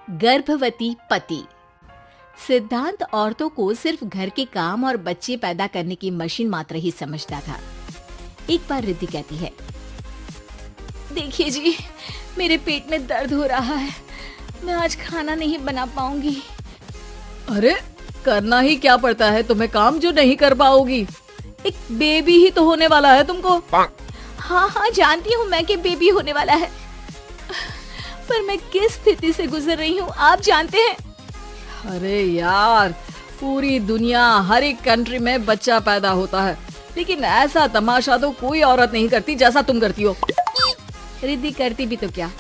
गर्भवती पति। सिद्धांत औरतों को सिर्फ घर के काम और बच्चे पैदा करने की मशीन मात्र ही समझता था। एक बार रिद्धि कहती है, देखिए जी, मेरे पेट में दर्द हो रहा है, मैं आज खाना नहीं बना पाऊंगी। अरे करना ही क्या पड़ता है तुम्हें काम जो नहीं कर पाओगी? एक बेबी ही तो होने वाला है तुमको। हाँ जानती हूँ मैं कि बेबी होने वाला है, पर मैं किस स्थिति से गुजर रही हूँ आप जानते हैं। अरे यार, पूरी दुनिया हर एक कंट्री में बच्चा पैदा होता है, लेकिन ऐसा तमाशा तो कोई औरत नहीं करती जैसा तुम करती हो। रिद्धि करती भी तो क्या,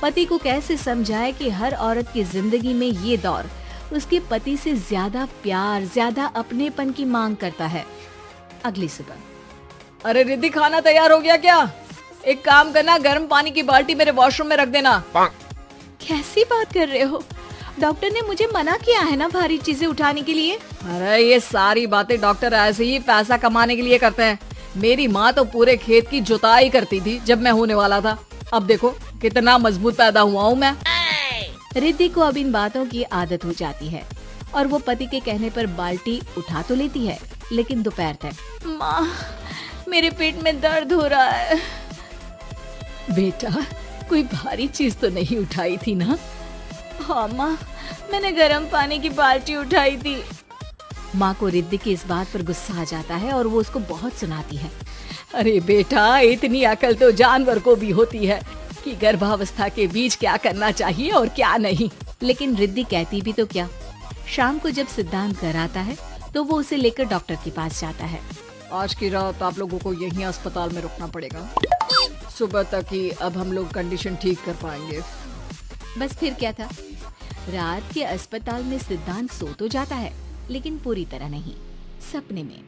पति को कैसे समझाए कि हर औरत की जिंदगी में ये दौर उसके पति से ज्यादा प्यार, ज्यादा अपनेपन की मांग करता है। अगली सुबह, अरे रिद्धि, खाना तैयार हो गया क्या? एक काम करना, गर्म पानी की बाल्टी मेरे वॉशरूम में रख देना। कैसी बात कर रहे हो? डॉक्टर ने मुझे मना किया है ना भारी चीजें उठाने के लिए। अरे ये सारी बातें डॉक्टर ऐसे ही पैसा कमाने के लिए करते हैं। मेरी माँ तो पूरे खेत की जुताई करती थी जब मैं होने वाला था। अब देखो कितना मजबूत पैदा हुआ हूँ मैं। रिद्धि को अब इन बातों की आदत हो जाती है और वो पति के कहने पर बाल्टी उठा तो लेती है, लेकिन दोपहर तक, माँ मेरे पेट में दर्द हो रहा है। बेटा, कोई भारी चीज तो नहीं उठाई थी ना? हाँ माँ, मैंने गर्म पानी की बाल्टी उठाई थी। माँ को रिद्धि की इस बात पर गुस्सा आ जाता है और वो उसको बहुत सुनाती है। अरे बेटा, इतनी अकल तो जानवर को भी होती है कि गर्भावस्था के बीच क्या करना चाहिए और क्या नहीं। लेकिन रिद्धि कहती भी तो क्या। शाम को जब सिद्धांत घर आता है तो वो उसे लेकर डॉक्टर के पास जाता है। आज की रात आप लोगों को यहीं अस्पताल में रुकना पड़ेगा, सुबह तक ही अब हम लोग कंडीशन ठीक कर पाएंगे। बस फिर क्या था, रात के अस्पताल में सिद्धांत सो तो जाता है, लेकिन पूरी तरह नहीं, सपने में।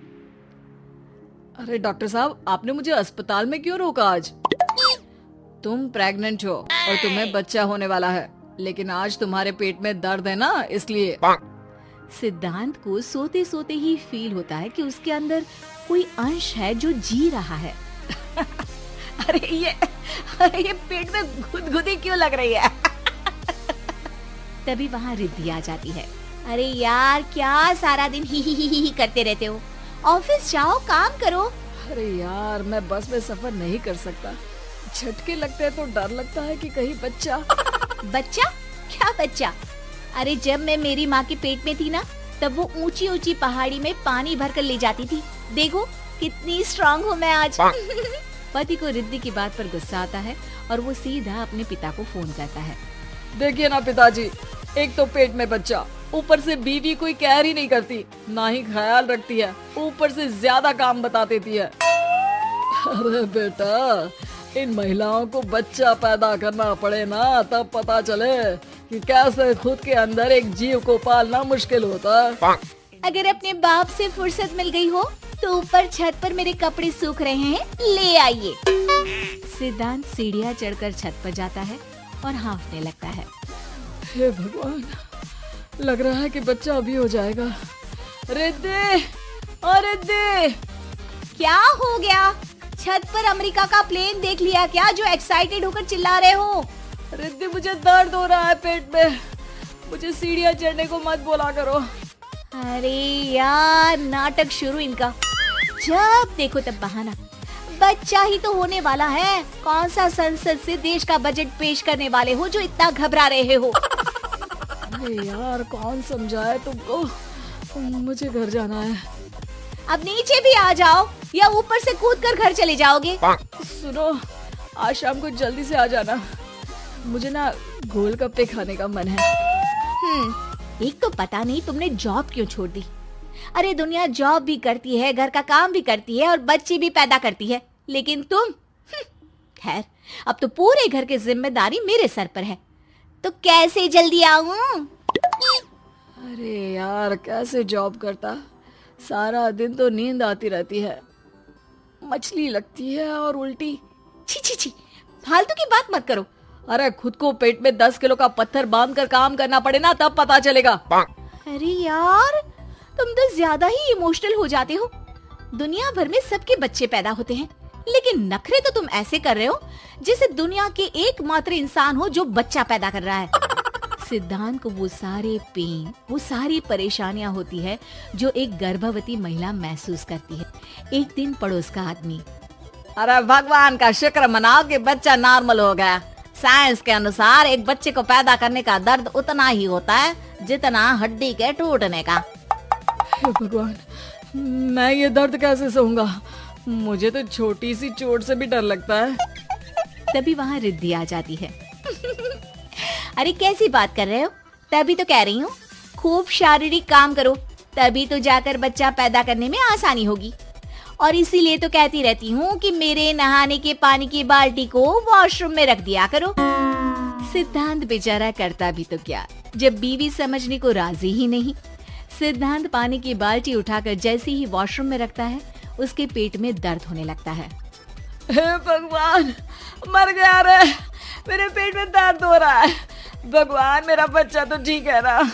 अरे डॉक्टर साहब, आपने मुझे अस्पताल में क्यों रोका आज? तुम प्रेग्नेंट हो और तुम्हें बच्चा होने वाला है, लेकिन आज तुम्हारे पेट में दर्द है ना, इसलिए। सिद्धांत को सोते सोते ही फील होता है कि उसके अंदर कोई अंश है जो जी रहा है। अरे ये पेट में गुदगुदी क्यों लग रही है? तभी वहाँ रिद्धि आ जाती है। अरे यार, क्या सारा दिन ही करते रहते हो, ऑफिस जाओ, काम करो। अरे यार, मैं बस में सफर नहीं कर सकता, झटके लगते हैं तो डर लगता है कि कहीं बच्चा। बच्चा? क्या बच्चा? अरे जब मैं मेरी माँ के पेट में थी ना, तब वो ऊंची ऊंची पहाड़ी में पानी भर कर ले जाती थी। देखो कितनी स्ट्रांग हूँ मैं आज। पति को रिद्धि की बात पर गुस्सा आता है और वो सीधा अपने पिता को फोन करता है। देखिए ना पिताजी, एक तो पेट में बच्चा, ऊपर से बीवी कोई केयर ही नहीं करती, ना ही ख्याल रखती है, ऊपर से ज्यादा काम बता देती है। अरे बेटा, इन महिलाओं को बच्चा पैदा करना पड़े ना, तब पता चले कि कैसे खुद के अंदर एक जीव को पालना मुश्किल होता है। अगर अपने बाप से फुर्सत मिल गई हो तो ऊपर छत पर मेरे कपड़े सूख रहे हैं, ले आइए। सिद्धांत सीढ़ियाँ चढ़कर छत पर जाता है और हाँफने लगता है। हे भगवान, लग रहा है कि बच्चा अभी हो जाएगा। रिद्धि, ओ रिद्धि! क्या हो गया? छत पर अमेरिका का प्लेन देख लिया क्या, जो एक्साइटेड होकर चिल्ला रहे हो? रिद्धि, मुझे दर्द हो रहा है पेट में, मुझे सीढ़ियाँ चढ़ने को मत बोला करो। अरे यार, नाटक शुरू इनका, जब देखो तब बहाना। बच्चा ही तो होने वाला है, कौन सा संसद से देश का बजट पेश करने वाले हो जो इतना घबरा रहे हो? अरे यार, कौन समझाए तुमको, मुझे घर जाना है। अब नीचे भी आ जाओ या ऊपर से कूद कर घर चले जाओगे? सुनो, आज शाम को जल्दी से आ जाना, मुझे ना गोलगप्पे खाने का मन है। एक तो पता नहीं तुमने जॉब क्यों छोड़ दी। अरे दुनिया जॉब भी करती है, घर का काम भी करती है और बच्चे भी पैदा करती है, लेकिन तुम, खैर, अब तो पूरे घर की जिम्मेदारी मेरे सर पर है, तो कैसे जल्दी आऊं? अरे यार, कैसे जॉब करता, सारा दिन तो नींद आती रहती है, मछली लगती है और उल्टी। छी छी छी, फालतू की बात मत करो। अरे खुद को पेट में 10 किलो का पत्थर बांधकर काम करना पड़े ना, तब पता चलेगा। अरे यार, तुम तो ज्यादा ही इमोशनल हो जाते हो। दुनिया भर में सबके बच्चे पैदा होते हैं, लेकिन नखरे तो तुम ऐसे कर रहे हो जैसे दुनिया के एकमात्र इंसान हो जो बच्चा पैदा कर रहा है। सिद्धांत को वो सारे पेन, वो सारी परेशानियां होती है जो एक गर्भवती महिला महसूस करती है। एक दिन पड़ोस का आदमी, अरे भगवान का शुक्र मनाओ कि बच्चा नॉर्मल हो गया। साइंस के अनुसार एक बच्चे को पैदा करने का दर्द उतना ही होता है जितना हड्डी के टूटने का। हे भगवान, मैं ये दर्द कैसे सहूंगा? मुझे तो छोटी सी चोट से भी डर लगता है। तभी वहाँ रिद्धि आ जाती है। अरे कैसी बात कर रहे हो? तभी तो कह रही हूँ, खूब शारीरिक काम करो, तभी तो जाकर बच्चा पैदा करने में आसानी होगी। और इसीलिए तो कहती रहती हूँ कि मेरे नहाने के पानी की बाल्टी को वॉशरूम में रख दिया करो। सिद्धांत बेचारा करता भी तो क्या, जब बीवी समझने को राजी ही नहीं। सिद्धांत पानी की बाल्टी उठाकर जैसे ही वॉशरूम में रखता है, उसके पेट में दर्द होने लगता है। हे भगवान, मर गया रे, मेरे पेट में दर्द हो रहा है। भगवान, मेरा बच्चा तो ठीक है ना?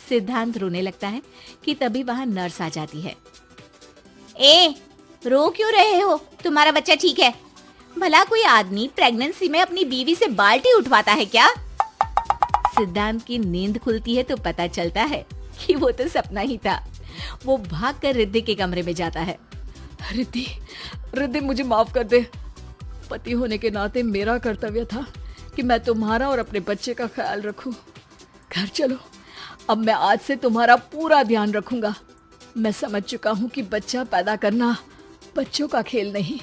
सिद्धांत रोने लगता है कि तभी वहां नर्स आ जाती है। ए, रो क्यों रहे हो? तुम्हारा बच्चा ठीक है। भला कोई आदमी प्रेगनेंसी में अपनी बीवी से बाल्टी उठवाता है क्या? सिद्धांत की नींद खुलती है तो पता चलता है कि वो तो सपना ही था। वो भागकर रिद्धि के कमरे में जाता है। रिद्धि, रिद्धि मुझे माफ कर दे। पति होने के नाते मेरा कर्तव्य था कि मैं तुम्हारा और अपने बच्चे का ख्याल रखूं। घर चलो, अब मैं आज से तुम्हारा पूरा ध्यान रखूंगा। मैं समझ चुका हूं कि बच्चा पैदा करना बच्चों का खेल नहीं,